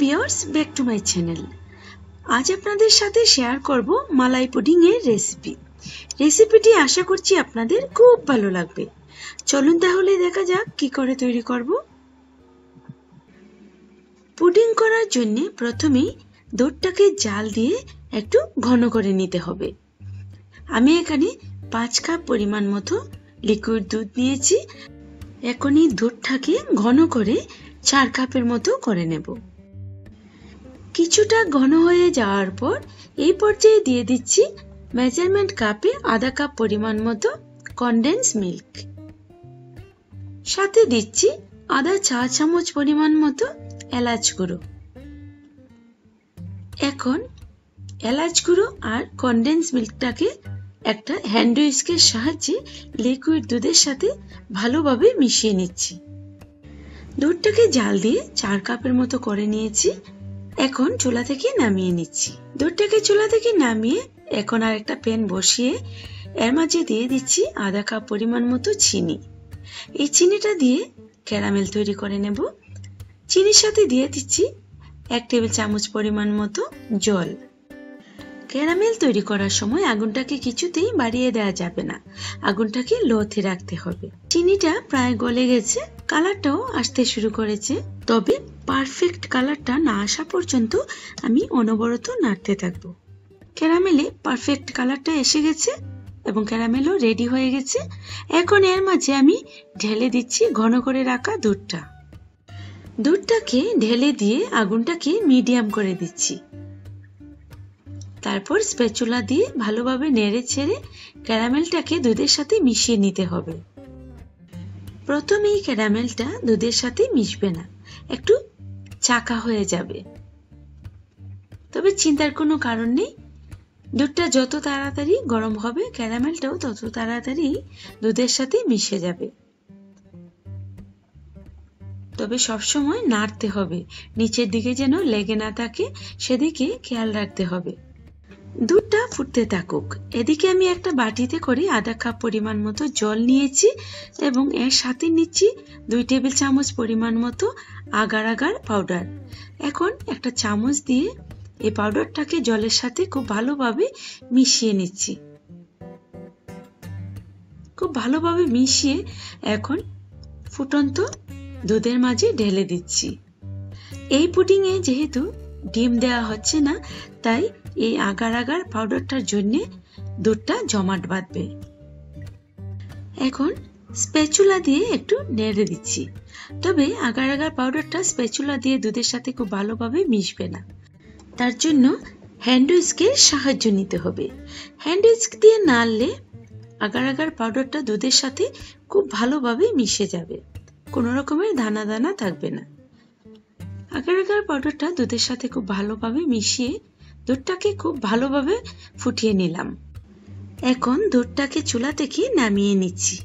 Viewers, back to my channel. আজ আপনাদের সাথে শেয়ার করব মালাই পুডিং এর রেসিপিটি আশা করছি আপনাদের খুব ভালো লাগবে। চলুন তাহলে দেখা যাক কি করে তৈরি করব। পুডিং করার জন্য প্রথমেই দুধটাকে জাল দিয়ে একটু ঘন করে নিতে হবে। আমি এখানে 5 কাপ পরিমাণ মতো লিকুইড দুধ নিয়েছি। এখন এই দুধটাকে ঘন করে 4 কাপের মতো করে নেব। কিছুটা ঘন হয়ে যাওয়ার পর এই পর্যায়ে দিয়ে দিচ্ছি মেজারমেন্ট কাপে আধা কাপ পরিমাণ মতো কনডেন্স মিল্ক, সাথে দিচ্ছি আধা চা চামচ পরিমাণ মতো এলাচ গুঁড়ো। এখন এলাচ গুঁড়ো আর কনডেন্স মিল্কটাকে একটা হ্যান্ড হুইস্কের সাহায্যে লিকুইড দুধের সাথে ভালোভাবে মিশিয়ে নিচ্ছি। দুধটাকে জাল দিয়ে 4 কাপের মতো করে নিয়েছি। এখন চুলা থেকে নামিয়ে নিচ্ছি। দুধটাকে চুলা থেকে নামিয়ে এখন আর একটা প্যান বসিয়ে এর মাঝে দিয়ে দিচ্ছি আধা কাপ পরিমাণ মতো চিনি। এই চিনিটা দিয়ে ক্যারামেল তৈরি করে নেব। চিনির সাথে দিয়ে দিচ্ছি 1 টেবিল চামচ পরিমাণ মতো জল। ক্যারামেল তৈরি করার সময় আগুনটাকে কিছুতেই বাড়িয়ে দেওয়া যাবে না, আগুনটাকে লোতে রাখতে হবে। চিনিটা প্রায় গলে গেছে, কালারটাও আসতে শুরু করেছে, তবে পারফেক্ট কালারটা না আসা পর্যন্ত আমি অনবরত নাড়তে থাকবো। ক্যারামেলে পারফেক্ট কালারটা এসে গেছে এবং ক্যারামেলও রেডি হয়ে গেছে। এখন এর মাঝে আমি ঢেলে দিচ্ছি ঘন করে রাখা দুধটা। দুধটাকে ঢেলে দিয়ে আগুনটাকে মিডিয়াম করে দিচ্ছি। তারপর স্প্যাচুলা দিয়ে ভালোভাবে নেড়ে ছেড়ে ক্যারামেলটাকে দুধের সাথে মিশিয়ে নিতে হবে। প্রথমেই ক্যারামেলটা দুধের সাথে মিশবে না, একটু চাকা হয়ে যাবে। তবে চিন্তার কোনো কারণ নেই, দুধটা যত তাড়াতাড়ি গরম হবে ক্যারামেলটাও তত তাড়াতাড়ি দুধের সাথে মিশে যাবে। তবে সবসময় নাড়তে হবে, নিচের দিকে যেন লেগে না থাকে সেদিকে খেয়াল রাখতে হবে। দুধটা ফুটতে থাকুক। এদিকে আমি একটা বাটিতে করে আধা কাপ পরিমাণ মতো জল নিয়েছি এবং এর সাথে নিচ্ছি 2 টেবিল চামচ পরিমাণ মতো আগার পাউডার। এখন একটা চামচ দিয়ে এই পাউডারটাকে জলের সাথে খুব ভালোভাবে মিশিয়ে নিচ্ছি। খুব ভালোভাবে মিশিয়ে এখন ফুটন্ত দুধের মাঝে ঢেলে দিচ্ছি। এই পুডিং এ যেহেতু ডিম দেওয়া হচ্ছে না, তাই এই আগার পাউডারটার জন্য দুধটা জমাট বাঁধবে। এখন স্প্যাচুলা দিয়ে একটু নেড়ে দিচ্ছি। তবে আগার পাউডারটা স্প্যাচুলা দিয়ে দুধের সাথে খুব ভালোভাবে মিশবে না, তার জন্য হ্যান্ড হুইস্কের সাহায্য নিতে হবে। হ্যান্ড হুইস্ক দিয়ে নাড়লে আগার পাউডারটা দুধের সাথে খুব ভালোভাবে মিশে যাবে, কোনো রকমের দানা দানা থাকবে না। আগার পাউডারটা দুধের সাথে খুব ভালোভাবে মিশিয়ে দুধটাকে খুব ভালোভাবে ফুটিয়ে নিলাম। এখন দুধটাকে চুলা থেকে নামিয়ে নিচ্ছি।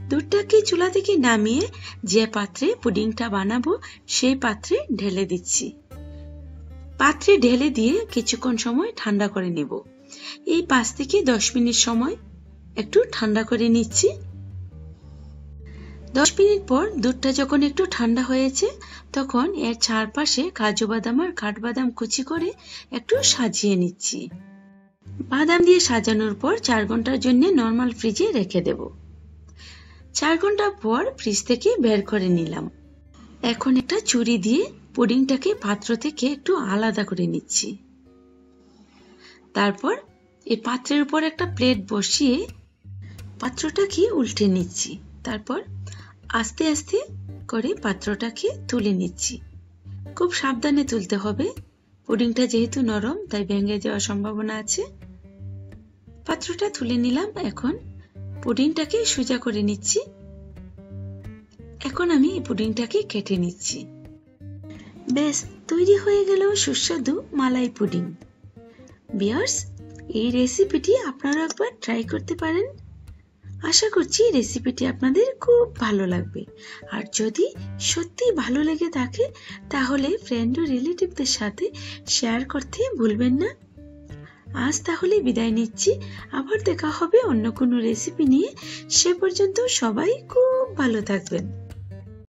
দুধটাকে চুলা থেকে নামিয়ে যে পাত্রে পুডিংটা বানাবো সেই পাত্রে ঢেলে দিচ্ছি। পাত্রে ঢেলে দিয়ে কিছুক্ষণ সময় ঠান্ডা করে নিব। এই 5 থেকে 10 মিনিট সময় একটু ঠান্ডা করে নিচ্ছি। 10 মিনিট পর দুধটা যখন একটু ঠান্ডা হয়েছে তখন এর চারপাশে কাজু বাদাম আর কাঠবাদাম কুচি করে একটু সাজিয়ে নিচ্ছি। বাদাম দিয়ে সাজানোর পর 4 ঘন্টার জন্য নরমাল ফ্রিজে রেখে দেব। 4 ঘন্টা পর ফ্রিজ থেকে বের করে নিলাম। এখন একটা ছুরি দিয়ে পুডিংটাকে পাত্র থেকে একটু আলাদা করে নিচ্ছি। তারপর এই পাত্রের উপর একটা প্লেট বসিয়ে পাত্রটাকে উল্টে নিচ্ছি। তারপর আস্তে আস্তে করে পাত্রটাকে তুলে নিচ্ছি। খুব সাবধানে তুলতে হবে, পুডিংটা যেহেতু নরম তাই ভেঙে যাওয়ার সম্ভাবনা আছে। পাত্রটা তুলে নিলাম। এখন পুডিংটাকে সোজা করে নিচ্ছি। এখন আমি এই পুডিংটাকে কেটে নিচ্ছি। বেশ, তৈরি হয়ে গেল সুস্বাদু মালাই পুডিং। ভিউয়ার্স, এই রেসিপিটি আপনারা একবার ট্রাই করতে পারেন। আশা করছি রেসিপিটি আপনাদের খুব ভালো লাগবে। আর যদি সত্যি ভালো লেগে থাকে তাহলে ফ্রেন্ড ও রিলেটিভদের সাথে শেয়ার করতে ভুলবেন না। আজ তাহলে বিদায় নিচ্ছি, আবার দেখা হবে অন্য কোনো রেসিপি নিয়ে। সে পর্যন্ত সবাই খুব ভালো থাকবেন।